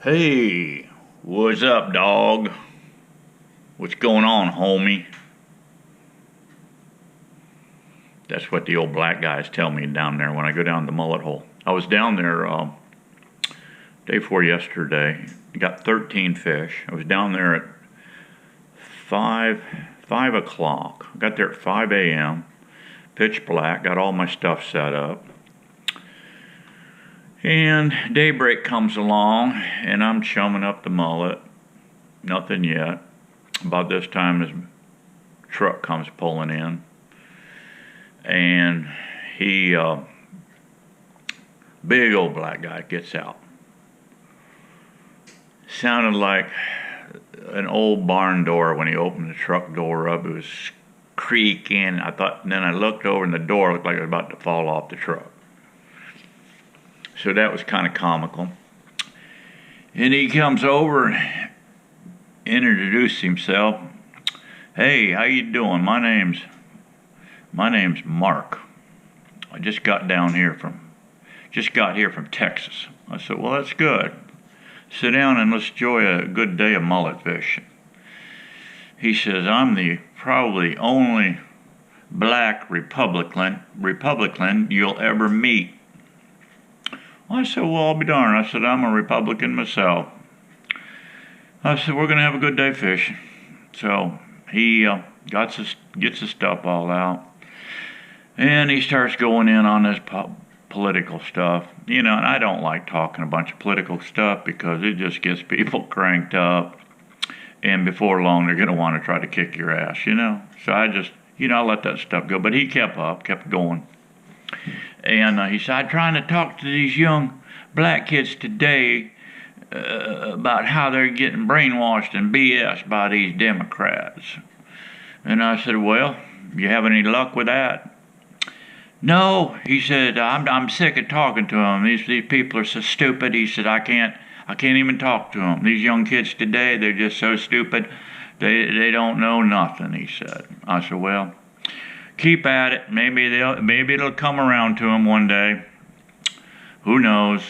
Hey, what's up, dog? What's going on, homie? That's what the old black guys tell me down there when I go down the mullet hole. I was down there day before yesterday. Got 13 fish. I was down there at 5 o'clock. Got there at 5 a.m. Pitch black. Got all my stuff set up. And daybreak comes along, and I'm chumming up the mullet. Nothing yet. About this time, this truck comes pulling in, and he, big old black guy, gets out. Sounded like an old barn door when he opened the truck door up. It was creaking. I thought, and then I looked over, and the door looked like it was about to fall off the truck. So that was kind of comical. And he comes over and introduced himself. Hey, how you doing? My name's Mark. I just got here from Texas. I said, well, that's good. Sit down and let's enjoy a good day of mullet fishing. He says, I'm the probably only black Republican you'll ever meet. I said, well, I'll be darned. I said, I'm a Republican myself. I said, we're going to have a good day fishing. So he gets his stuff all out. And he starts going in on this political stuff. And I don't like talking a bunch of political stuff because it just gets people cranked up. And before long, they're going to want to try to kick your ass, So I just, I let that stuff go. But he kept going. And he said, I'm trying to talk to these young black kids today about how they're getting brainwashed and BS by these Democrats. And I said, well, you have any luck with that? No, he said, I'm sick of talking to them. These people are so stupid. He said, I can't even talk to them. These young kids today, they're just so stupid. They don't know nothing, he said. I said, well, keep at it. Maybe it'll come around to him one day. Who knows?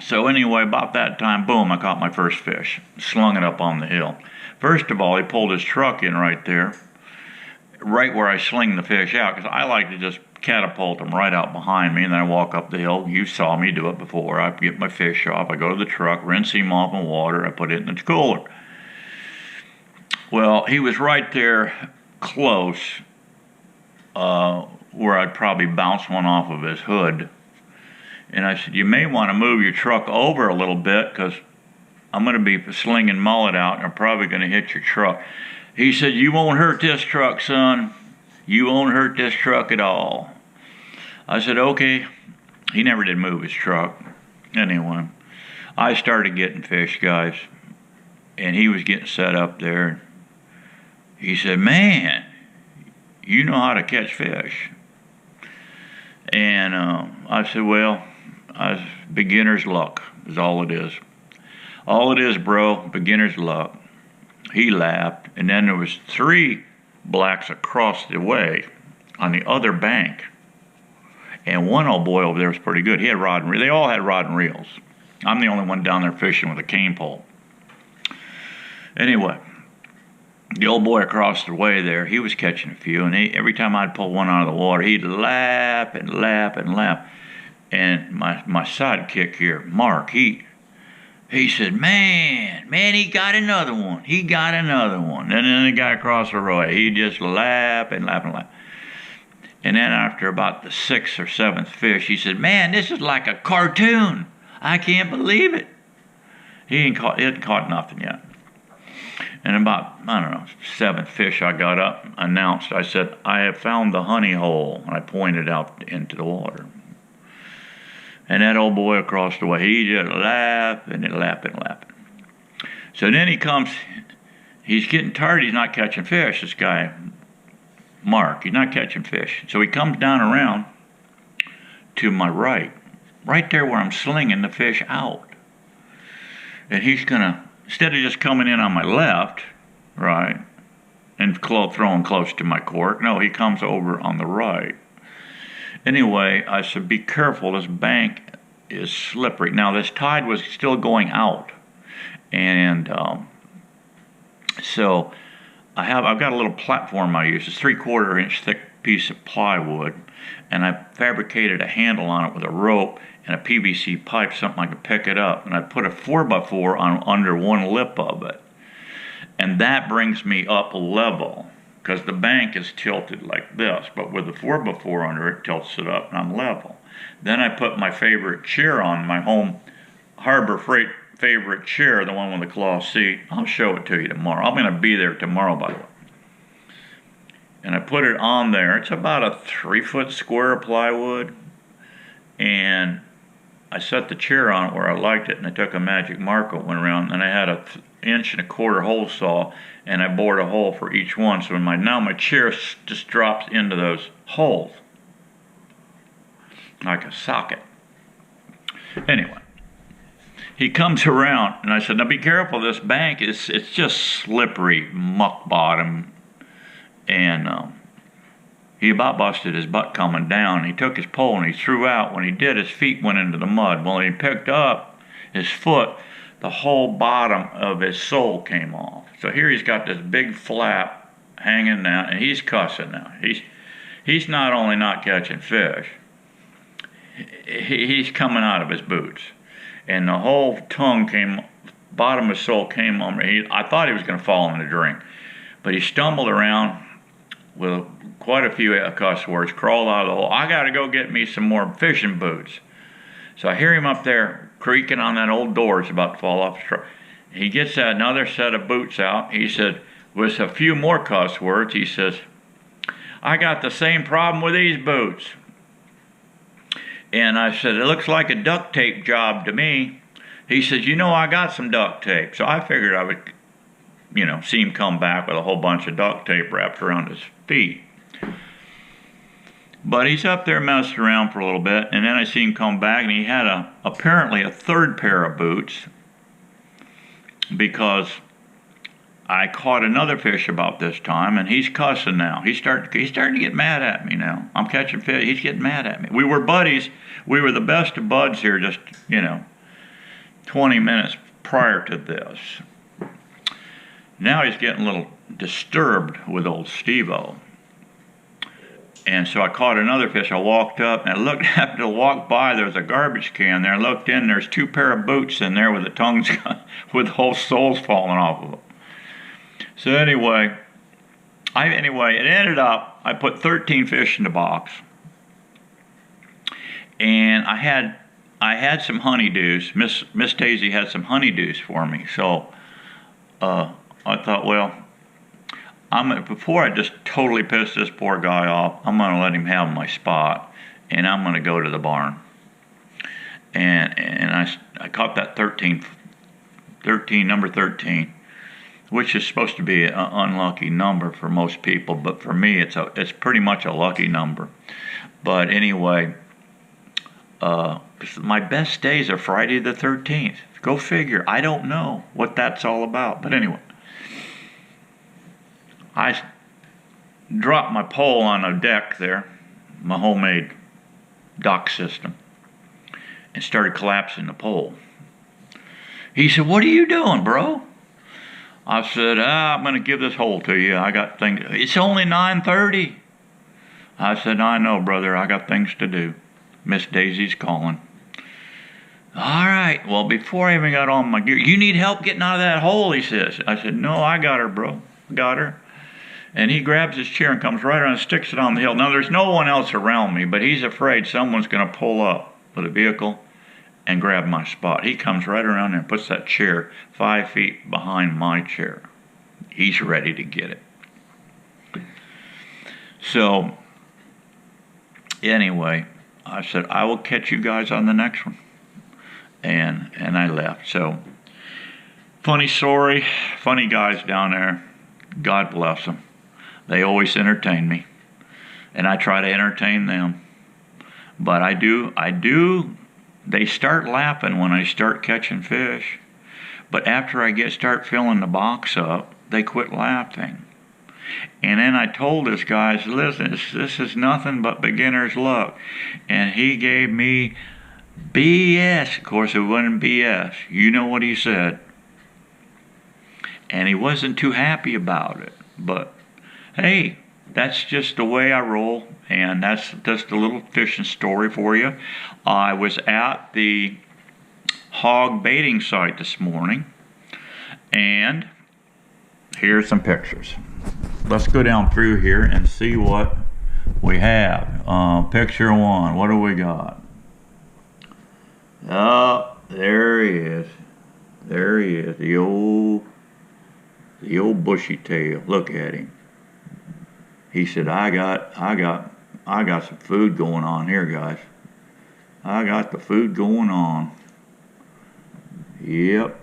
So anyway, about that time, boom, I caught my first fish. Slung it up on the hill. First of all, he pulled his truck in right there, right where I sling the fish out, because I like to just catapult them right out behind me, and then I walk up the hill. You saw me do it before. I get my fish off. I go to the truck, rinse him off in water. I put it in the cooler. Well, he was right there close, where I'd probably bounce one off of his hood. And I said, you may want to move your truck over a little bit because I'm going to be slinging mullet out and I'm probably going to hit your truck. He said, you won't hurt this truck, son. You won't hurt this truck at all. I said, okay. He never did move his truck. Anyway, I started getting fish, guys. And he was getting set up there. He said, man, you know how to catch fish. And I said, well, beginner's luck is all it is. All it is, bro, beginner's luck. He laughed, and then there was 3 blacks across the way on the other bank. And one old boy over there was pretty good. He had rod and reel. They all had rod and reels. I'm the only one down there fishing with a cane pole. Anyway, the old boy across the way there, he was catching a few, and every time I'd pull one out of the water, he'd laugh and laugh and laugh. And my sidekick here, Mark, he said, man, he got another one. He got another one. And then the guy across the road, he just laugh and laugh and laugh. And then after about the 6th or 7th fish, he said, man, this is like a cartoon. I can't believe it. He hadn't caught nothing yet. And about, 7th fish I got up, announced, I said, I have found the honey hole. And I pointed out into the water. And that old boy across the way, he just laughed and laughing. So then he comes, he's getting tired, he's not catching fish, this guy, Mark, he's not catching fish. So he comes down around to my right there where I'm slinging the fish out. And he's gonna, instead of just coming in on my left, right, and throwing close to my cork, no, he comes over on the right. Anyway, I said, be careful, this bank is slippery. Now this tide was still going out, and so I've got a little platform I use. It's 3/4 inch thick piece of plywood, and I fabricated a handle on it with a rope and a PVC pipe, something I could pick it up. And I put a 4x4 on under one lip of it, and that brings me up level because the bank is tilted like this, but with the 4x4 under it tilts it up and I'm level. Then I put my favorite chair on, my home Harbor Freight favorite chair, the one with the cloth seat. I'll show it to you tomorrow. I'm going to be there tomorrow, by the way. And I put it on there. It's about a 3-foot square of plywood. And I set the chair on it where I liked it, and I took a magic marker, went around, and I had a 1.25 inch hole saw, and I bored a hole for each one. So now my chair just drops into those holes like a socket. Anyway, he comes around, and I said, now be careful, this bank it's just slippery muck bottom. And he about busted his butt coming down. He took his pole and he threw out. When he did, his feet went into the mud. When he picked up his foot, the whole bottom of his sole came off. So here he's got this big flap hanging down, and he's cussing now. He's not only not catching fish, he's coming out of his boots. And the whole bottom of his sole came on me. I thought he was going to fall in the drink. But he stumbled around with quite a few cuss words, crawled out of the hole. I got to go get me some more fishing boots. So I hear him up there creaking on that old door. It's about to fall off the truck. He gets another set of boots out. He said, with a few more cuss words, he says, I got the same problem with these boots. And I said, it looks like a duct tape job to me. He says, you know, I got some duct tape. So I figured I would, see him come back with a whole bunch of duct tape wrapped around his feet. But he's up there messing around for a little bit, and then I see him come back, and he had apparently a third pair of boots, because I caught another fish about this time, and he's cussing now. He's starting to get mad at me now. I'm catching fish. He's getting mad at me. We were buddies. We were the best of buds here just, 20 minutes prior to this. Now he's getting a little disturbed with old Steve-O. And so I caught another fish. I walked up, and I looked, happened to walk by. There was a garbage can there. I looked in. There's 2 pair of boots in there with the tongues, with the whole soles falling off of them. So anyway, it ended up, I put 13 fish in the box. And I had some honeydews. Miss Daisy had some honeydews for me. So I thought, well, before I just totally piss this poor guy off, I'm going to let him have my spot, and I'm going to go to the barn. And I caught that number 13, which is supposed to be an unlucky number for most people, but for me, it's pretty much a lucky number. But anyway, my best days are Friday the 13th. Go figure. I don't know what that's all about, but anyway. I dropped my pole on a deck there, my homemade dock system, and started collapsing the pole. He said, what are you doing, bro? I said, I'm going to give this hole to you. I got things. It's only 9:30. I said, I know, brother. I got things to do. Miss Daisy's calling. All right. Well, before I even got on my gear, you need help getting out of that hole, he says. I said, no, I got her, bro. Got her. And he grabs his chair and comes right around and sticks it on the hill. Now, there's no one else around me, but he's afraid someone's going to pull up with a vehicle and grab my spot. He comes right around there and puts that chair 5 feet behind my chair. He's ready to get it. So, anyway, I said, I will catch you guys on the next one. And I left. So, funny story, funny guys down there. God bless them. They always entertain me, and I try to entertain them. But I do, they start laughing when I start catching fish. But after I start filling the box up, they quit laughing. And then I told this guy, listen, this is nothing but beginner's luck. And he gave me BS. Of course, it wasn't BS. You know what he said. And he wasn't too happy about it. But, hey, that's just the way I roll. And that's just a little fishing story for you. I was at the hog baiting site this morning. And here's some pictures. Let's go down through here and see what we have. Picture one. What do we got? Oh, there he is. There he is. The old bushy tail. Look at him. He said, I got some food going on here, guys. I got the food going on. Yep.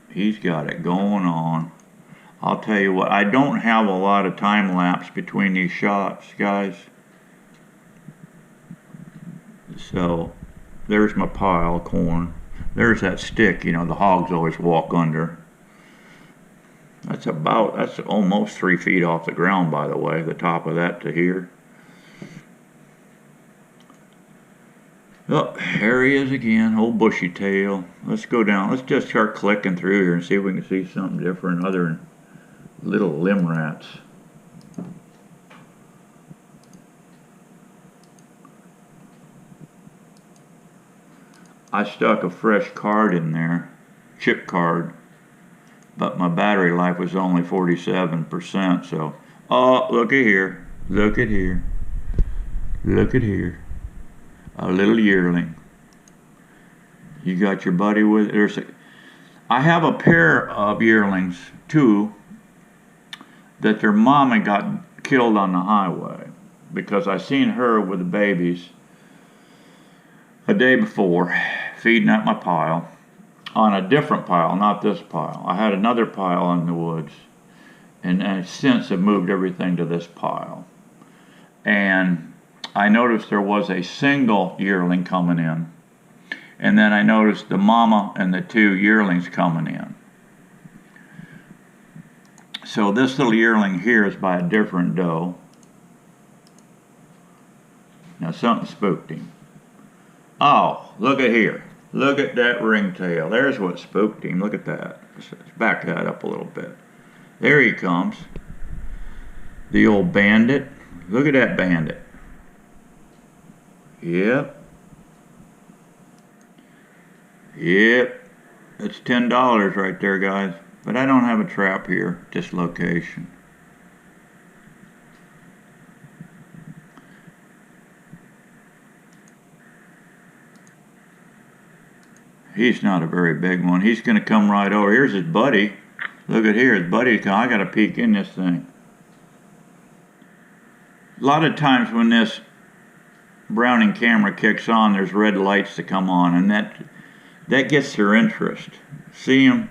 He's got it going on. I'll tell you what, I don't have a lot of time lapse between these shots, guys. So, there's my pile of corn. There's that stick, you know, the hogs always walk under. That's almost 3 feet off the ground, by the way, the top of that to here. Oh, there he is again, old bushy tail. Let's go down. Let's just start clicking through here and see if we can see something different other than little limb rats. I stuck a fresh card in there, chip card, but my battery life was only 47%, so, oh, look at here, look at here, look at here, a little yearling. You got your buddy with it. I have a pair of yearlings, too, that their mama got killed on the highway, because I seen her with the babies a day before, feeding at my pile, on a different pile, not this pile. I had another pile in the woods, and since have moved everything to this pile. And I noticed there was a single yearling coming in, and then I noticed the mama and the 2 yearlings coming in. So this little yearling here is by a different doe. Now something spooked him. Oh, look at here. Look at that ringtail. There's what spooked him. Look at that. Let's back that up a little bit. There he comes. The old bandit. Look at that bandit. Yep. Yep. That's $10 right there, guys. But I don't have a trap here at this location. He's not a very big one. He's going to come right over. Here's his buddy. Look at here. His buddy. I got to peek in this thing. A lot of times when this Browning camera kicks on, there's red lights that come on, and that gets their interest. See him?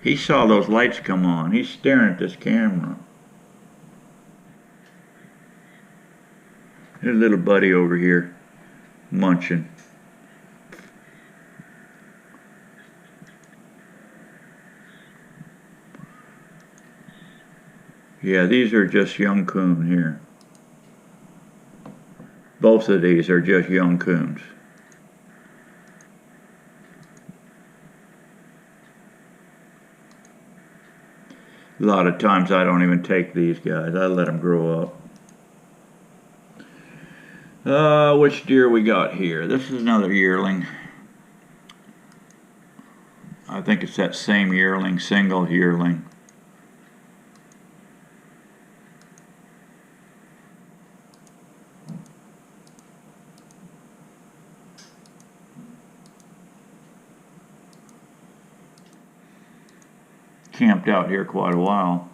He saw those lights come on. He's staring at this camera. There's a little buddy over here munching. Yeah, these are just young coon here. Both of these are just young coons. A lot of times I don't even take these guys. I let them grow up. Which deer we got here? This is another yearling. I think it's that same yearling, single yearling. Camped out here quite a while.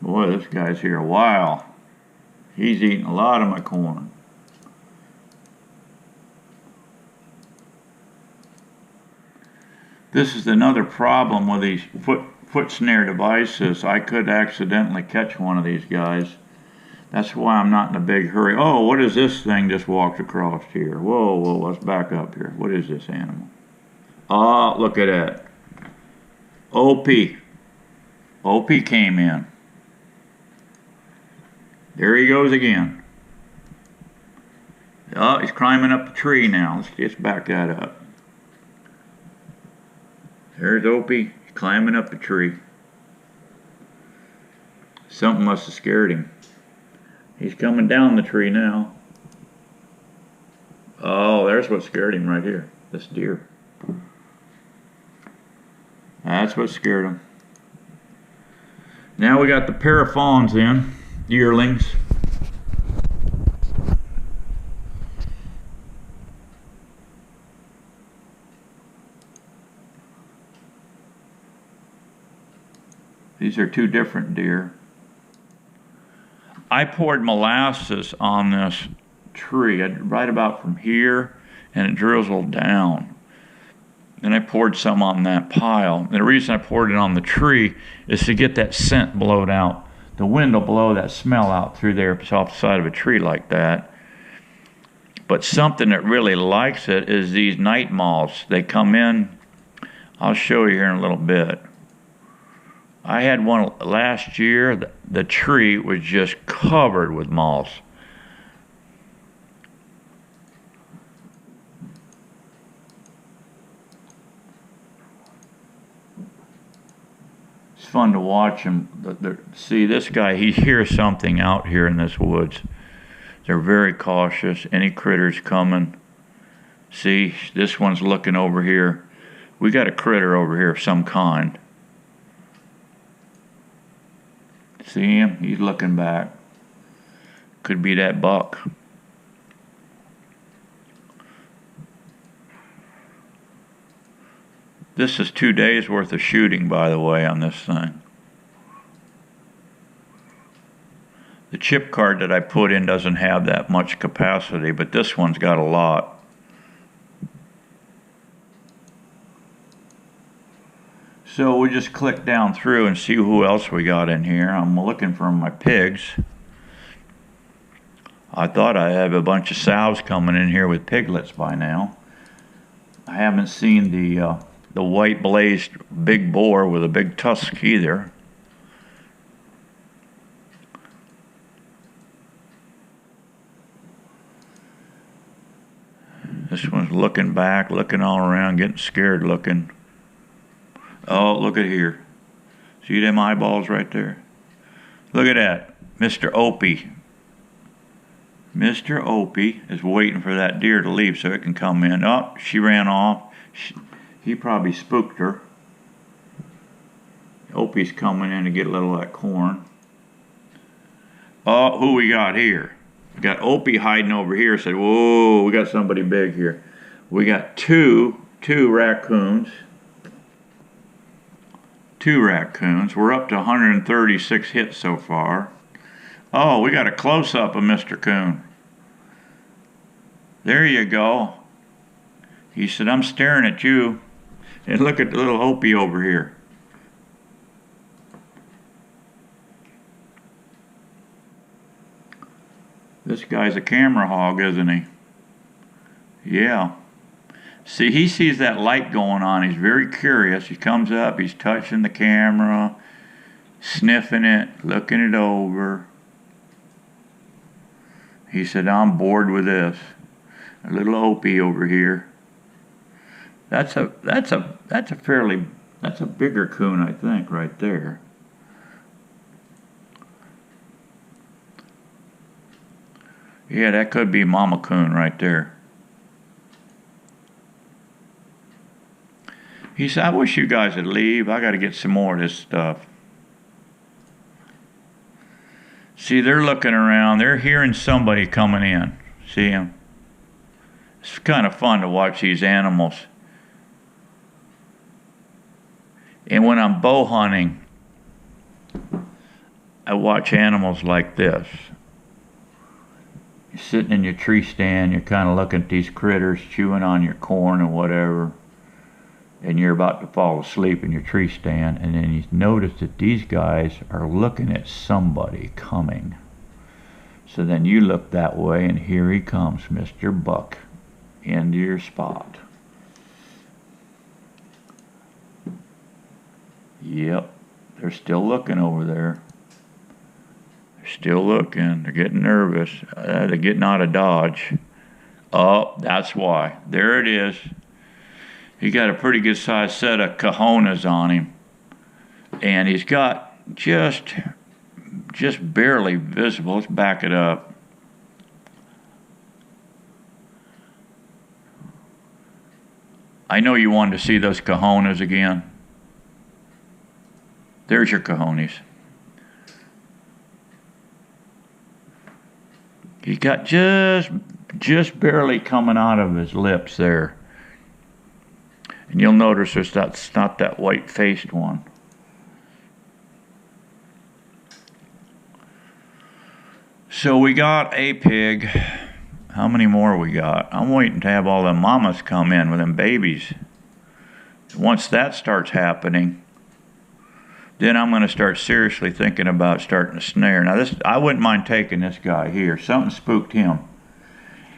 Boy, this guy's here a while. He's eating a lot of my corn. This is another problem with these foot snare devices, I could accidentally catch one of these guys. That's why I'm not in a big hurry. Oh, what is this thing just walked across here? Whoa, let's back up here. What is this animal? Oh, look at that. Opie. Opie came in. There he goes again. Oh, he's climbing up the tree now. Let's back that up. There's Opie climbing up the tree. Something must have scared him. He's coming down the tree now. Oh, there's what scared him right here. This deer. That's what scared him. Now we got the pair of fawns in, yearlings. These are two different deer. I poured molasses on this tree, right about from here, and it drizzled down. And I poured some on that pile. And the reason I poured it on the tree is to get that scent blowed out. The wind will blow that smell out through there off the side of a tree like that. But something that really likes it is these night moths. They come in. I'll show you here in a little bit. I had one last year. The tree was just covered with moths. It's fun to watch them. See, this guy, he hears something out here in this woods. They're very cautious. Any critters coming. See, this one's looking over here. We got a critter over here of some kind. See him? He's looking back. Could be that buck. This is 2 days worth of shooting, by the way, on this thing. The chip card that I put in doesn't have that much capacity, but this one's got a lot. So we just click down through and see who else we got in here. I'm looking for my pigs. I thought I have a bunch of sows coming in here with piglets by now. I haven't seen the white blazed big boar with a big tusk either. This one's looking back, looking all around, getting scared looking. Oh, look at here. See them eyeballs right there? Look at that. Mr. Opie. Mr. Opie is waiting for that deer to leave so it can come in. Oh, she ran off. He probably spooked her. Opie's coming in to get a little of that corn. Oh, who we got here? We got Opie hiding over here. Said, whoa, we got somebody big here. We got two raccoons. 2 raccoons. We're up to 136 hits so far. Oh, we got a close-up of Mr. Coon. There you go. He said, I'm staring at you. And look at the little Opie over here. This guy's a camera hog, isn't he? Yeah. See, he sees that light going on. He's very curious. He comes up, he's touching the camera, sniffing it, looking it over. He said, I'm bored with this. A little Opie over here. That's a bigger coon, I think, right there. Yeah, that could be Mama Coon right there. He said, I wish you guys would leave. I got to get some more of this stuff. See, they're looking around. They're hearing somebody coming in. See him? It's kind of fun to watch these animals. And when I'm bow hunting, I watch animals like this. You're sitting in your tree stand, you're kind of looking at these critters chewing on your corn or whatever. and you're about to fall asleep in your tree stand, and then you notice that these guys are looking at somebody coming. So then you look that way, and here he comes, Mr. Buck, into your spot. Yep, they're still looking over there. They're still looking. They're getting nervous. They're getting out of Dodge. Oh, that's why. There it is. He got a pretty good sized set of cojones on him. And he's got just barely visible. Let's back it up. I know you wanted to see those cojones again. There's your cojones. He's got just barely coming out of his lips there. And you'll notice that's not that white-faced one. So we got a pig. How many more we got? I'm waiting to have all the mamas come in with them babies. Once that starts happening, then I'm going to start seriously thinking about starting a snare. Now I wouldn't mind taking this guy here. Something spooked him.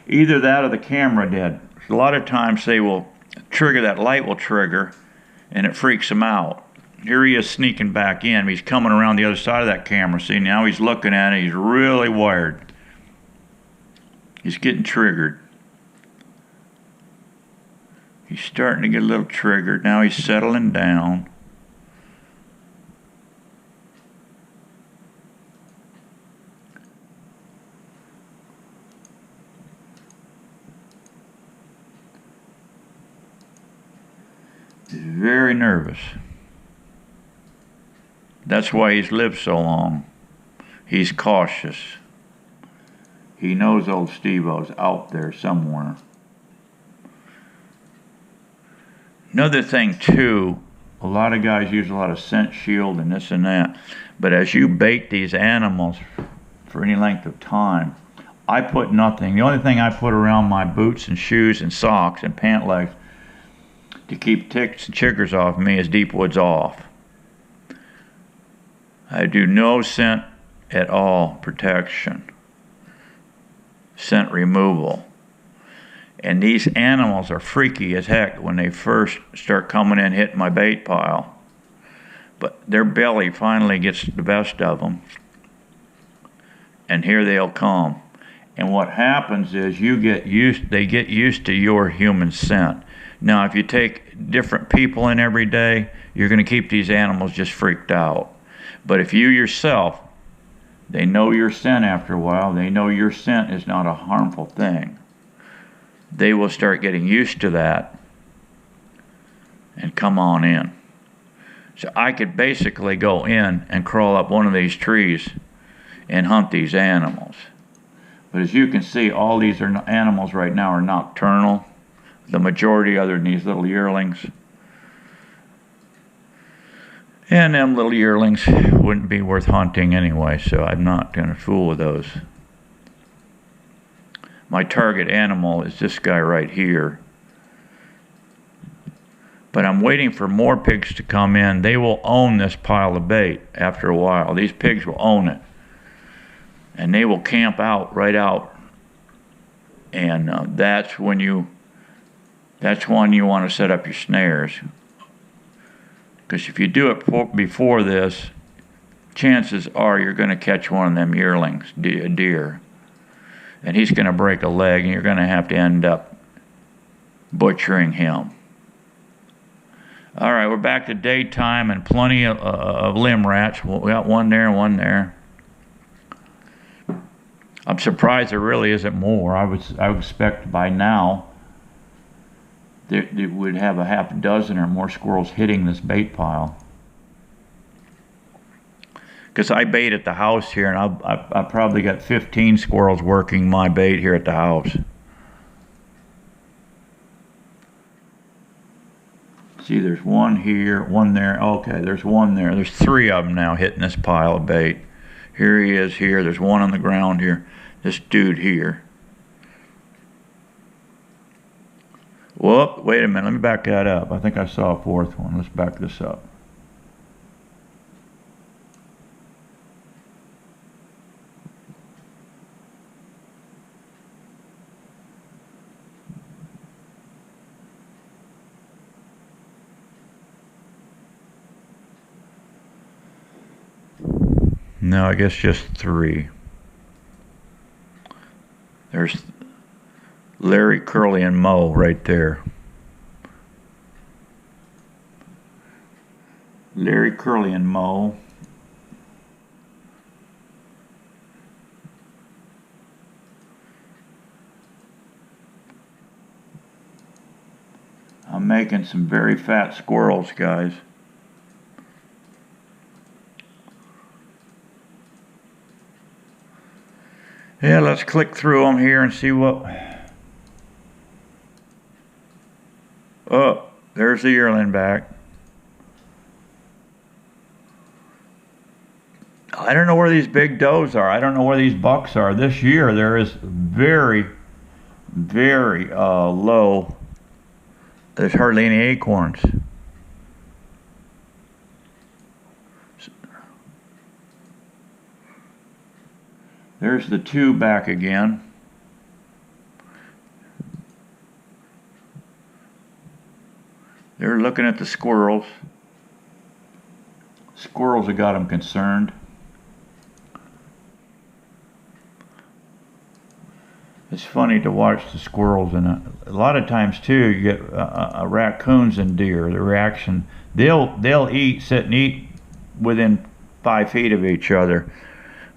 Either that or the camera did. A lot of times they will trigger, that light will trigger, and it freaks him out. Here he is sneaking back in. He's coming around the other side of that camera. See, now he's looking at it. He's really wired. He's getting triggered. He's starting to get a little triggered. Now he's settling down. He's very nervous. That's why he's lived so long. He's cautious. He knows old Steve-O's out there somewhere. Another thing too, a lot of guys use a lot of scent shield and this and that, but as you bait these animals for any length of time, I put nothing. The only thing I put around my boots and shoes and socks and pant legs to keep ticks and chiggers off me is Deep Woods Off. I do no scent at all protection, scent removal. And these animals are freaky as heck when they first start coming in, hitting my bait pile. But their belly finally gets the best of them. And here they'll come. And what happens is they get used to your human scent. Now, if you take different people in every day, you're going to keep these animals just freaked out. But if you yourself, they know your scent after a while, they know your scent is not a harmful thing. They will start getting used to that and come on in. So I could basically go in and crawl up one of these trees and hunt these animals. But as you can see, all these animals right now are nocturnal. The majority other than these little yearlings. And them little yearlings wouldn't be worth hunting anyway, so I'm not going to fool with those. My target animal is this guy right here. But I'm waiting for more pigs to come in. They will own this pile of bait after a while. These pigs will own it. And they will camp out, right out. And that's when you want to set up your snares. Because if you do it before this, chances are you're going to catch one of them yearlings, deer. And he's going to break a leg, and you're going to have to end up butchering him. All right, we're back to daytime and plenty of limb rats. We got one there and one there. I'm surprised there really isn't more. I would expect by now they would have a half dozen or more squirrels hitting this bait pile. Because I bait at the house here, and I probably got 15 squirrels working my bait here at the house. See, there's one here, one there. Okay, there's one there. There's 3 of them now hitting this pile of bait. Here he is here. There's one on the ground here. This dude here. Whoop, wait a minute, let me back that up. I think I saw a fourth one. Let's back this up. No, I guess just 3. There's Larry, Curly, and Moe right there. Larry, Curly, and Moe. I'm making some very fat squirrels, guys. Yeah, let's click through them here and see what... Oh, there's the yearling back. I don't know where these big does are. I don't know where these bucks are. This year there is very, very low. There's hardly any acorns. There's the 2 back again. They're looking at the squirrels. Squirrels have got them concerned. It's funny to watch the squirrels, and a lot of times too you get raccoons and deer. The reaction, they'll sit and eat within 5 feet of each other.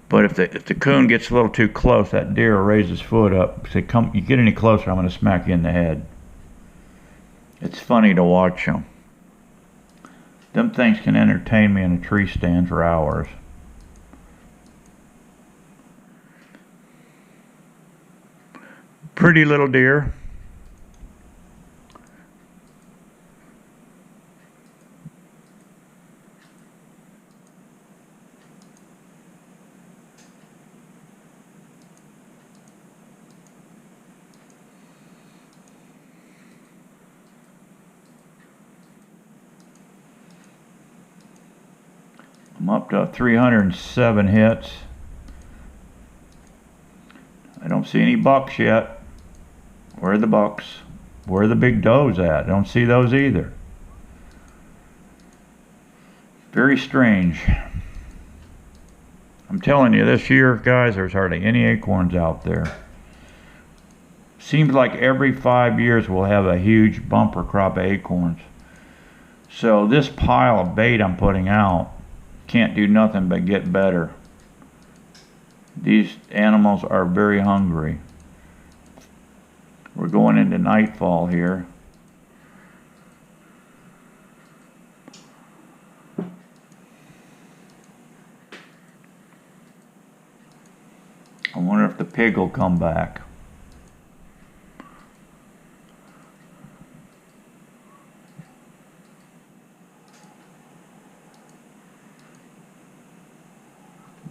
But if the coon gets a little too close, that deer will raise his foot up. Say, "Come, you get any closer, I'm going to smack you in the head." It's funny to watch them. Them things can entertain me in a tree stand for hours. Pretty little deer. I'm up to 307 hits. I don't see any bucks yet. Where are the bucks? Where are the big does at? I don't see those either. Very strange. I'm telling you, this year, guys, there's hardly any acorns out there. Seems like every 5 years we'll have a huge bumper crop of acorns. So this pile of bait I'm putting out can't do nothing but get better. These animals are very hungry. We're going into nightfall here. I wonder if the pig will come back.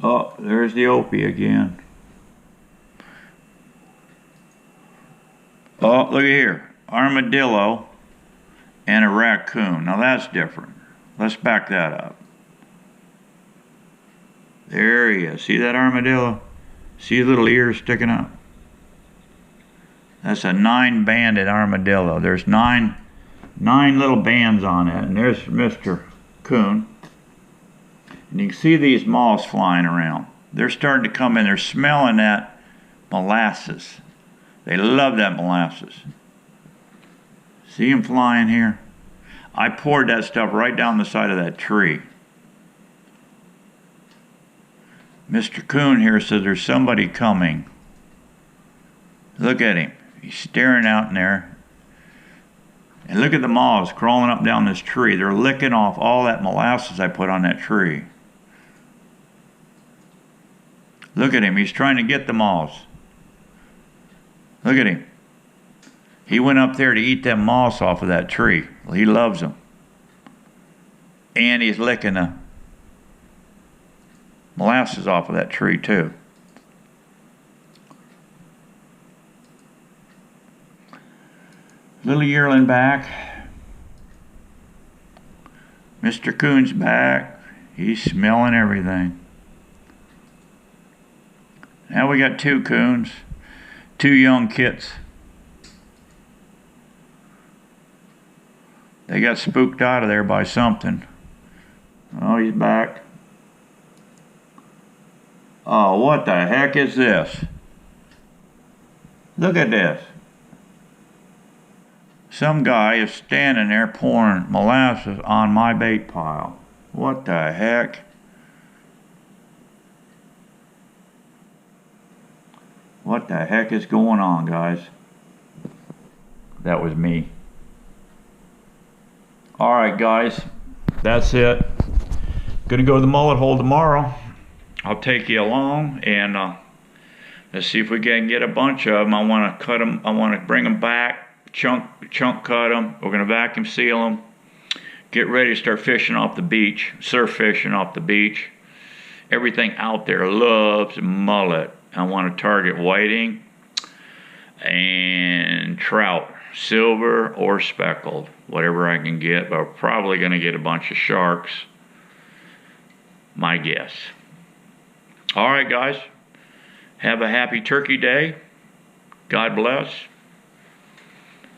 Oh, there's the Opie again. Oh, look at here. Armadillo and a raccoon. Now that's different. Let's back that up. There he is. See that armadillo? See his little ears sticking up? That's a 9-banded armadillo. There's nine little bands on it. And there's Mr. Coon. And you can see these moths flying around. They're starting to come in. They're smelling that molasses. They love that molasses. See them flying here? I poured that stuff right down the side of that tree. Mr. Coon here says there's somebody coming. Look at him. He's staring out in there. And look at the moths crawling up down this tree. They're licking off all that molasses I put on that tree. Look at him. He's trying to get the moths. Look at him. He went up there to eat them moths off of that tree. Well, he loves them. And he's licking the molasses off of that tree too. Little yearling back. Mr. Coon's back. He's smelling everything. Now we got 2 coons. 2 young kits. They got spooked out of there by something. Oh, he's back. Oh, what the heck is this? Look at this. Some guy is standing there pouring molasses on my bait pile. What the heck? What the heck is going on, guys? That was me. Alright, guys. That's it. Gonna go to the mullet hole tomorrow. I'll take you along and let's see if we can get a bunch of them. I want to cut them. I want to bring them back. Chunk cut them. We're going to vacuum seal them. Get ready to start fishing off the beach. Surf fishing off the beach. Everything out there loves mullet. I want to target whiting and trout. Silver or speckled. Whatever I can get. But we're probably going to get a bunch of sharks. My guess. Alright, guys. Have a happy Turkey Day. God bless.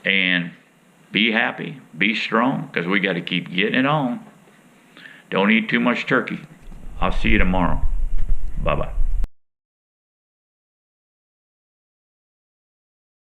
And be happy, be strong, because we got to keep getting it on. Don't eat too much turkey. I'll see you tomorrow. Bye-bye.